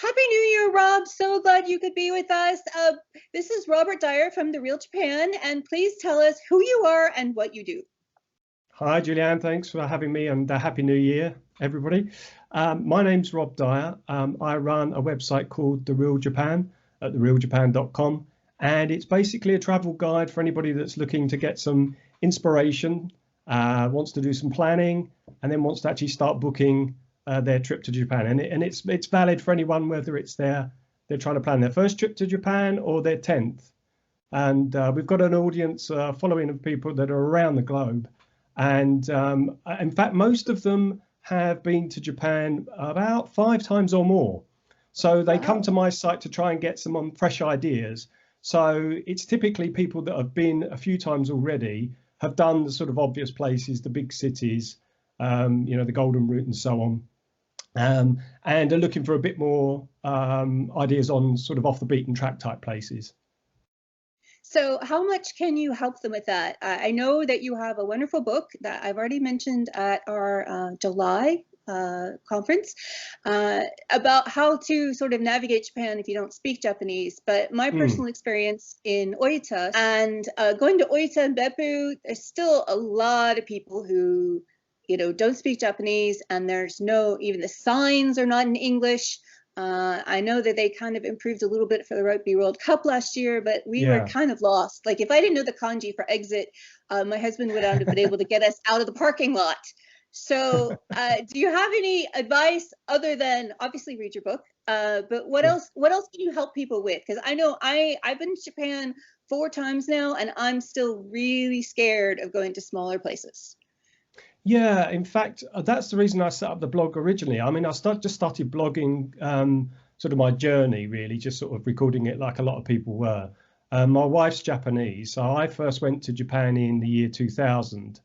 Happy New Year, Rob. So glad you could be with us. This is Robert Dyer from The Real Japan, and please tell us who you are and what you do. Hi, Julianne. Thanks for having me, and Happy New Year, everybody. My name's Rob Dyer. I run a website called The Real Japan at therealjapan.com, and it's basically a travel guide for anybody that's looking to get some inspiration, wants to do some planning, and then wants to actually start booking their trip to Japan. And it's valid for anyone, whether it's they're trying to plan their first trip to Japan or their 10th. And we've got an audience following of people that are around the globe. And in fact, most of them have been to Japan about 5 times or more. So they come to my site to try and get some fresh ideas. So it's typically people that have been a few times already, have done the sort of obvious places, the big cities, the Golden Route and so on. And are looking for a bit more ideas on sort of off the beaten track type places. So how much can you help them with that? I know that you have a wonderful book that I've already mentioned at our July conference about how to sort of navigate Japan if you don't speak Japanese. But my personal experience in Oita and going to Oita and Beppu, there's still a lot of people who don't speak Japanese, and there's even the signs are not in English. I know that they kind of improved a little bit for the Rugby World Cup last year, but we were kind of lost. Like if I didn't know the kanji for exit, my husband would not have been able to get us out of the parking lot. So do you have any advice other than obviously read your book? But what else can you help people with? Because I know I've been to Japan 4 times now, and I'm still really scared of going to smaller places. Yeah, in fact, that's the reason I set up the blog originally. I mean, I just started blogging sort of my journey, really, just sort of recording it like a lot of people were. My wife's Japanese, so I first went to Japan in the year 2000.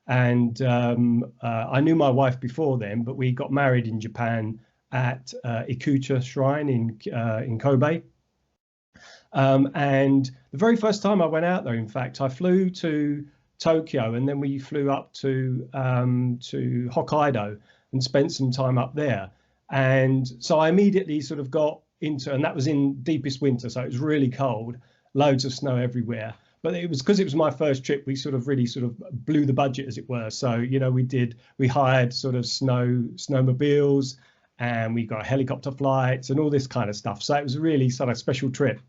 And I knew my wife before then, but we got married in Japan at Ikuta Shrine in Kobe. And the very first time I went out there, in fact, I flew to Tokyo, and then we flew up to Hokkaido and spent some time up there. And so I immediately sort of got into, and that was in deepest winter, so it was really cold, loads of snow everywhere. But it was because it was my first trip, we sort of really sort of blew the budget, as it were. So we hired sort of snowmobiles, and we got helicopter flights and all this kind of stuff. So it was a really sort of special trip.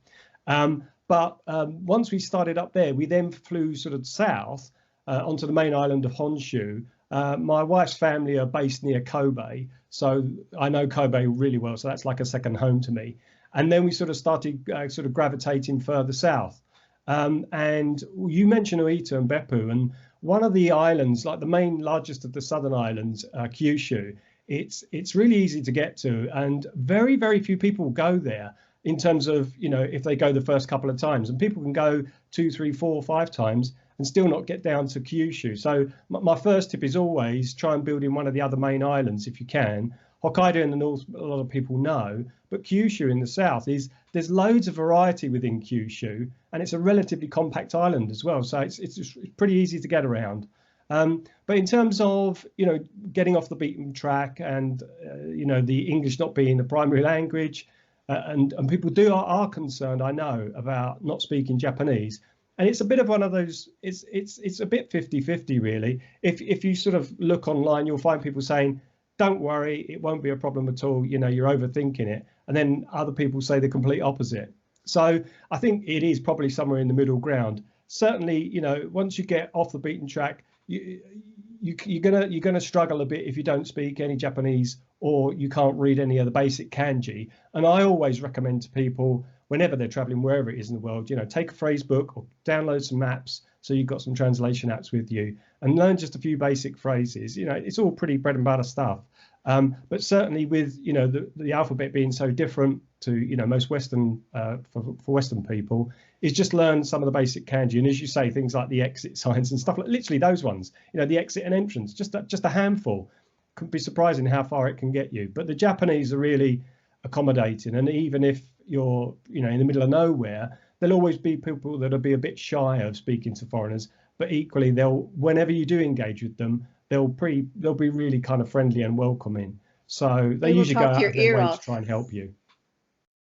But once we started up there, we then flew sort of south onto the main island of Honshu. My wife's family are based near Kobe, so I know Kobe really well. So that's like a second home to me. And then we sort of started sort of gravitating further south. And you mentioned Oita and Beppu, and one of the islands, like the main largest of the southern islands, Kyushu, it's really easy to get to, and very, very few people go there. In terms of, if they go the first couple of times, and people can go 2, 3, 4, 5 times and still not get down to Kyushu. So my first tip is always try and build in one of the other main islands if you can. Hokkaido in the north, a lot of people know, but Kyushu in the south there's loads of variety within Kyushu, and it's a relatively compact island as well. So it's pretty easy to get around. But in terms of, getting off the beaten track and, the English not being the primary language, and people are concerned, I know, about not speaking Japanese, and it's a bit of one of those. It's a bit 50-50 really. If you sort of look online, you'll find people saying, "Don't worry, it won't be a problem at all. You're overthinking it," and then other people say the complete opposite. So I think it is probably somewhere in the middle ground. Certainly, once you get off the beaten track, you're gonna struggle a bit if you don't speak any Japanese or you can't read any of the basic kanji. And I always recommend to people, whenever they're traveling, wherever it is in the world, take a phrase book or download some maps so you've got some translation apps with you and learn just a few basic phrases. It's all pretty bread and butter stuff. But certainly with the alphabet being so different to most Western for Western people, is just learn some of the basic kanji, and as you say, things like the exit signs and stuff, like literally those ones, the exit and entrance, just a handful. Could be surprising how far it can get you. But the Japanese are really accommodating, and even if you're in the middle of nowhere, there'll always be people that'll be a bit shy of speaking to foreigners, but equally whenever you do engage with them, they'll be really kind of friendly and welcoming. So they usually go out of their way to try and help you.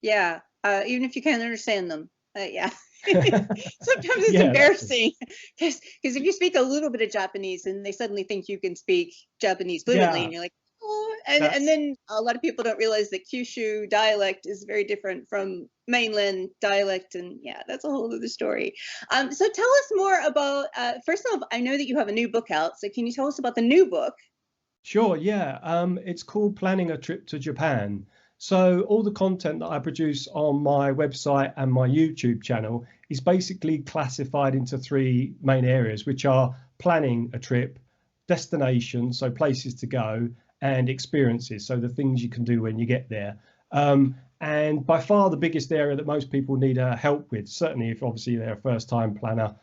Yeah, even if you can't understand them. Yeah. Sometimes it's Yeah, that's it. embarrassing because if you speak a little bit of Japanese and they suddenly think you can speak Japanese fluently, Yeah, and you're like, oh, and that's then a lot of people don't realize that Kyushu dialect is very different from mainland dialect, and yeah, that's a whole other story. So tell us more about. First off, I know that you have a new book out, so can you tell us about the new book? sure. Yeah, it's called Planning a Trip to Japan. So all the content that I produce on my website and my YouTube channel is basically classified into three main areas, which are planning a trip, destinations, so places to go, and experiences, so the things you can do when you get there. And by far the biggest area that most people need help with, certainly if obviously they're a first-time planner,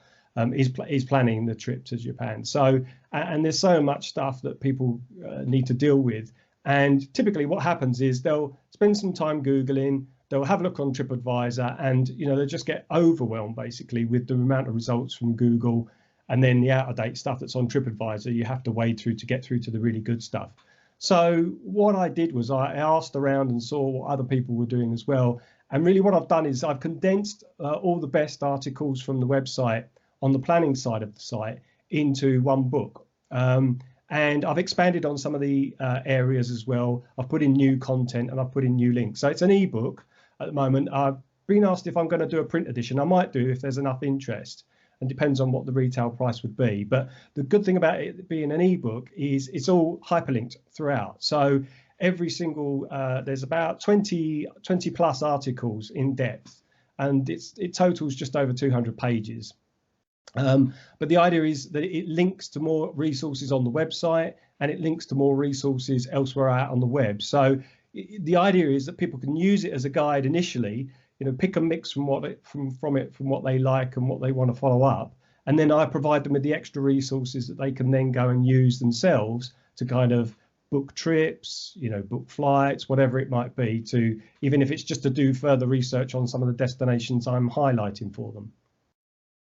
is planning the trip to Japan. So, and there's so much stuff that people need to deal with. And typically what happens is they'll spend some time Googling, they'll have a look on TripAdvisor, and they just get overwhelmed basically with the amount of results from Google, and then the out-of-date stuff that's on TripAdvisor you have to wade through to get through to the really good stuff. So what I did was I asked around and saw what other people were doing as well. And really what I've done is I've condensed all the best articles from the website on the planning side of the site into one book. And I've expanded on some of the areas as well. I've put in new content and I've put in new links. So it's an ebook at the moment. I've been asked if I'm going to do a print edition. I might do if there's enough interest, and depends on what the retail price would be. But the good thing about it being an ebook is it's all hyperlinked throughout. So every single, there's about 20 plus articles in depth, and it totals just over 200 pages. But the idea is that it links to more resources on the website, and it links to more resources elsewhere out on the web. So the idea is that people can use it as a guide initially, pick a mix from what they like and what they want to follow up, and then I provide them with the extra resources that they can then go and use themselves to kind of book trips, book flights, whatever it might be, to even if it's just to do further research on some of the destinations I'm highlighting for them.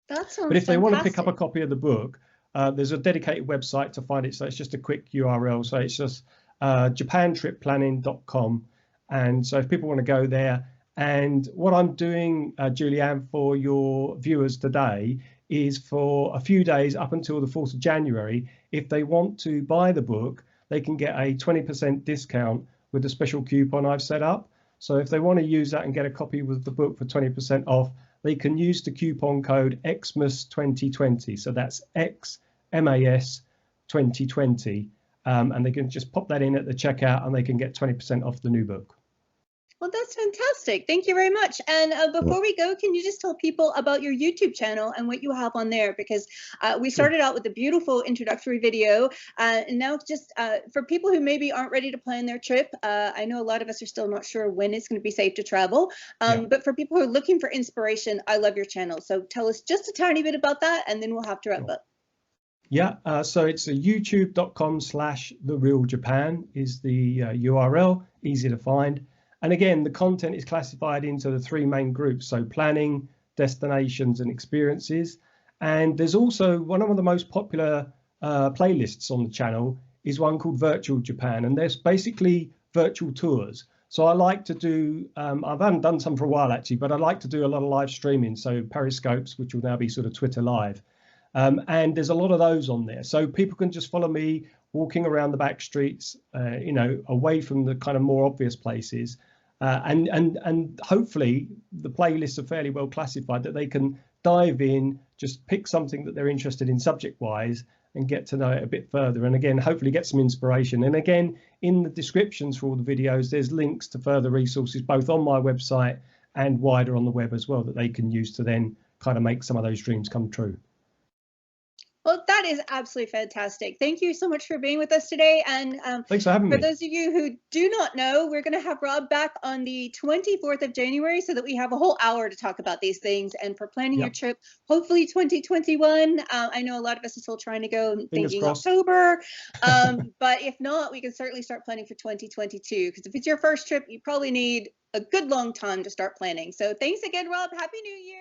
That sounds But if they want to pick fantastic. up a copy of the book, there's a dedicated website to find it. So it's just a quick URL. So it's just japantripplanning.com. And so if people want to go there, and what I'm doing, Julianne, for your viewers today is for a few days up until the 4th of January, if they want to buy the book, they can get a 20% discount with the special coupon I've set up. So if they want to use that and get a copy of the book for 20% off, they can use the coupon code XMAS2020. So that's XMAS 2020. And they can just pop that in at the checkout and they can get 20% off the new book. Well, that's fantastic. Thank you very much. And before we go, can you just tell people about your YouTube channel and what you have on there? Because we started out with a beautiful introductory video. And now just for people who maybe aren't ready to plan their trip, I know a lot of us are still not sure when it's going to be safe to travel. But for people who are looking for inspiration, I love your channel. So tell us just a tiny bit about that, and then we'll have to wrap up. Yeah, so it's youtube.com/therealjapan is the URL, easy to find. And again, the content is classified into the three main groups, so planning, destinations, and experiences. And there's also one of the most popular playlists on the channel is one called Virtual Japan, and there's basically virtual tours. So I like to do, I haven't done some for a while actually, but I like to do a lot of live streaming, so Periscopes, which will now be sort of Twitter Live. And there's a lot of those on there. So people can just follow me walking around the back streets, away from the kind of more obvious places. And hopefully the playlists are fairly well classified that they can dive in, just pick something that they're interested in subject-wise and get to know it a bit further. And again, hopefully get some inspiration. And again, in the descriptions for all the videos, there's links to further resources, both on my website and wider on the web as well, that they can use to then kind of make some of those dreams come true. Well, that is absolutely fantastic. Thank you so much for being with us today. And thanks for having me. For those of you who do not know, we're going to have Rob back on the 24th of January so that we have a whole hour to talk about these things. And for planning your trip, hopefully 2021. I know a lot of us are still trying to go and thinking October. But if not, we can certainly start planning for 2022. Because if it's your first trip, you probably need a good long time to start planning. So thanks again, Rob. Happy New Year.